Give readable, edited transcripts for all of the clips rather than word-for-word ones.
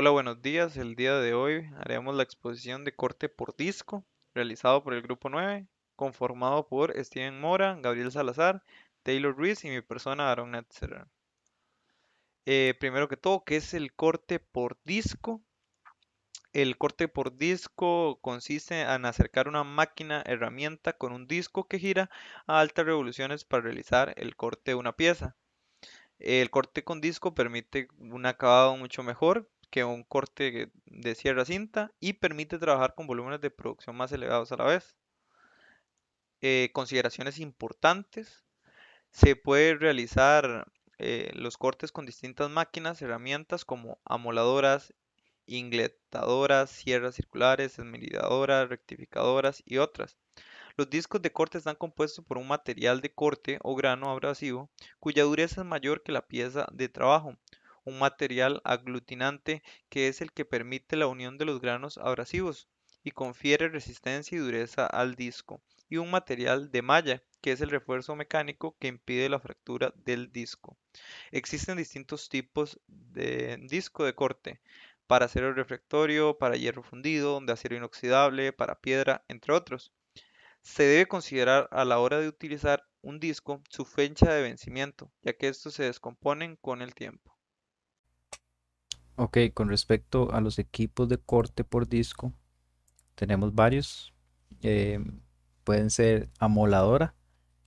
Hola, buenos días. El día de hoy haremos la exposición de corte por disco realizado por el Grupo 9, conformado por Steven Mora, Gabriel Salazar, Taylor Ruiz y mi persona Aaron Netzer. Primero que todo, ¿qué es el corte por disco? El corte por disco consiste en acercar una máquina herramienta con un disco que gira a altas revoluciones para realizar el corte de una pieza. El corte con disco permite un acabado mucho mejor que un corte de sierra cinta y permite trabajar con volúmenes de producción más elevados a la vez. Consideraciones importantes. Se puede realizar los cortes con distintas máquinas, herramientas como amoladoras, ingletadoras, sierras circulares, esmeridadoras, rectificadoras y otras. Los discos de corte están compuestos por un material de corte o grano abrasivo cuya dureza es mayor que la pieza de trabajo, un material aglutinante que es el que permite la unión de los granos abrasivos y confiere resistencia y dureza al disco, y un material de malla que es el refuerzo mecánico que impide la fractura del disco. Existen distintos tipos de disco de corte: para acero refractorio, para hierro fundido, de acero inoxidable, para piedra, entre otros. Se debe considerar a la hora de utilizar un disco su fecha de vencimiento, ya que estos se descomponen con el tiempo. Ok, con respecto a los equipos de corte por disco, tenemos varios. Eh, Pueden ser amoladora.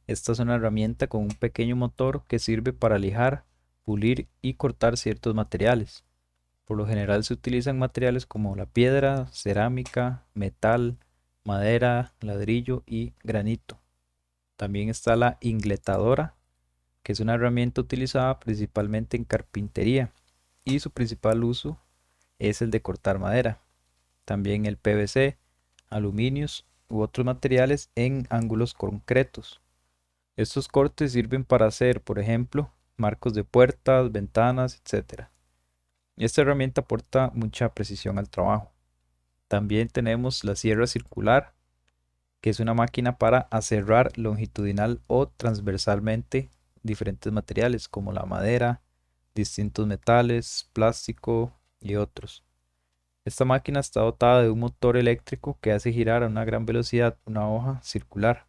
Esta es una herramienta con un pequeño motor que sirve para lijar, pulir y cortar ciertos materiales. Por lo general se utilizan materiales como la piedra, cerámica, metal, madera, ladrillo y granito. También está la ingletadora, que es una herramienta utilizada principalmente en carpintería y su principal uso es el de cortar madera. También el PVC, aluminios u otros materiales en ángulos concretos. Estos cortes sirven para hacer, por ejemplo, marcos de puertas, ventanas, etcétera. Esta herramienta aporta mucha precisión al trabajo. También tenemos la sierra circular, que es una máquina para aserrar longitudinal o transversalmente diferentes materiales como la madera, distintos metales, plástico y otros. Esta máquina está dotada de un motor eléctrico que hace girar a una gran velocidad una hoja circular,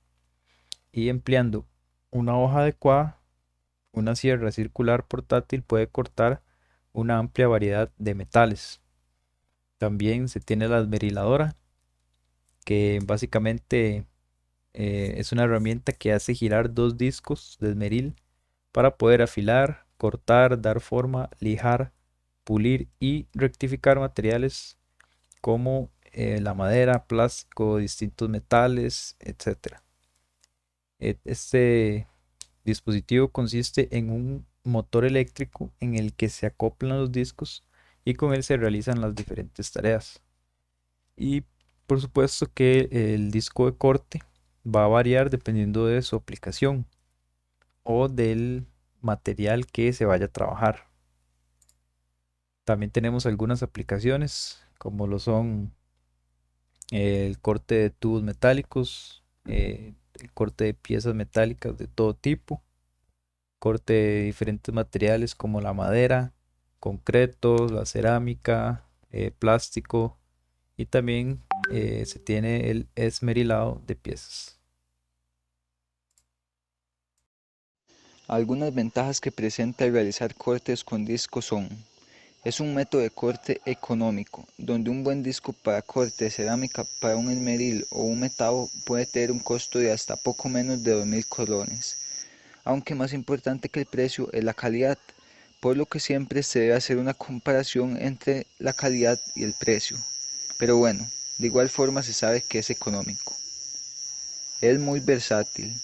y empleando una hoja adecuada, una sierra circular portátil puede cortar una amplia variedad de metales. También se tiene la esmeriladora, que básicamente es una herramienta que hace girar dos discos de esmeril para poder afilar, cortar, dar forma, lijar, pulir y rectificar materiales como la madera, plástico, distintos metales, etcétera. Este dispositivo consiste en un motor eléctrico en el que se acoplan los discos y con él se realizan las diferentes tareas. Y por supuesto que el disco de corte va a variar dependiendo de su aplicación o del material que se vaya a trabajar. También tenemos algunas aplicaciones como lo son el corte de tubos metálicos, el corte de piezas metálicas de todo tipo, corte de diferentes materiales como la madera, concreto, la cerámica, plástico, y también se tiene el esmerilado de piezas. Algunas ventajas que presenta el realizar cortes con disco son: es un método de corte económico, donde un buen disco para corte de cerámica para un esmeril o un metabo puede tener un costo de hasta poco menos de 2.000 colones. Aunque más importante que el precio es la calidad, por lo que siempre se debe hacer una comparación entre la calidad y el precio. Pero bueno, de igual forma se sabe que es económico. Es muy versátil.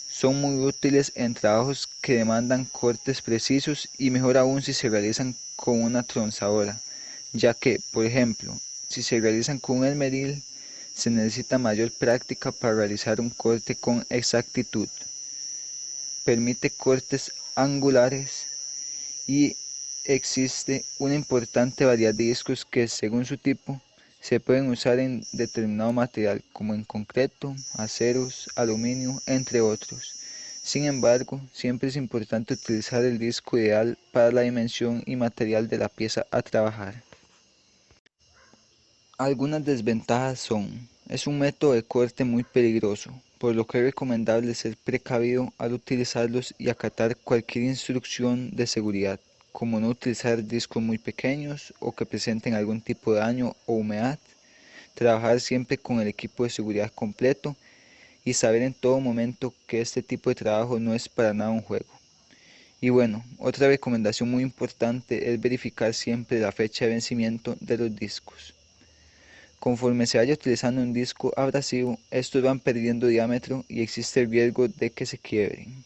Son muy útiles en trabajos que demandan cortes precisos y mejor aún si se realizan con una tronzadora, ya que, por ejemplo, si se realizan con un esmeril, se necesita mayor práctica para realizar un corte con exactitud. Permite cortes angulares y existe una importante variedad de discos que, según su tipo, se pueden usar en determinado material, como en concreto, aceros, aluminio, entre otros. Sin embargo, siempre es importante utilizar el disco ideal para la dimensión y material de la pieza a trabajar. Algunas desventajas son: es un método de corte muy peligroso, por lo que es recomendable ser precavido al utilizarlos y acatar cualquier instrucción de seguridad, como no utilizar discos muy pequeños o que presenten algún tipo de daño o humedad, trabajar siempre con el equipo de seguridad completo y saber en todo momento que este tipo de trabajo no es para nada un juego. Y bueno, otra recomendación muy importante es verificar siempre la fecha de vencimiento de los discos. Conforme se vaya utilizando un disco abrasivo, estos van perdiendo diámetro y existe el riesgo de que se quiebren.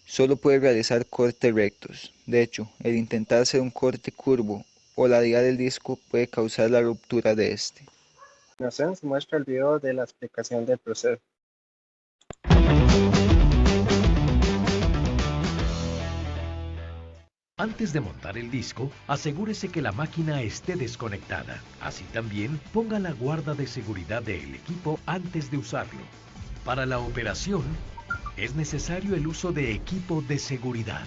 Solo puede realizar cortes rectos. De hecho, el intentar hacer un corte curvo o ladear el disco puede causar la ruptura de este. A continuación se muestra el video de la explicación del proceso. Antes de montar el disco, asegúrese que la máquina esté desconectada. Así también, ponga la guarda de seguridad del equipo antes de usarlo. Para la operación, es necesario el uso de equipo de seguridad.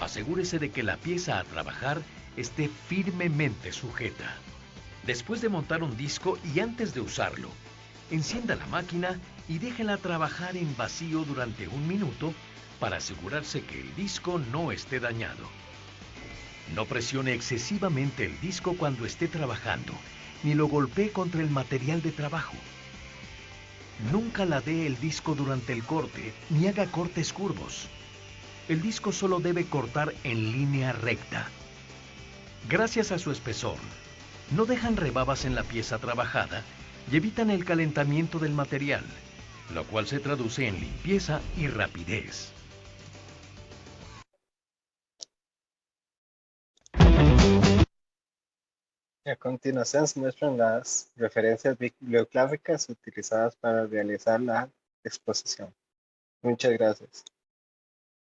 Asegúrese de que la pieza a trabajar esté firmemente sujeta. Después de montar un disco y antes de usarlo, encienda la máquina y déjela trabajar en vacío durante 1 minuto para asegurarse que el disco no esté dañado. No presione excesivamente el disco cuando esté trabajando, ni lo golpee contra el material de trabajo. Nunca ladee el disco durante el corte, ni haga cortes curvos. El disco solo debe cortar en línea recta. Gracias a su espesor, no dejan rebabas en la pieza trabajada y evitan el calentamiento del material, lo cual se traduce en limpieza y rapidez. A continuación se muestran las referencias bibliográficas utilizadas para realizar la exposición. Muchas gracias.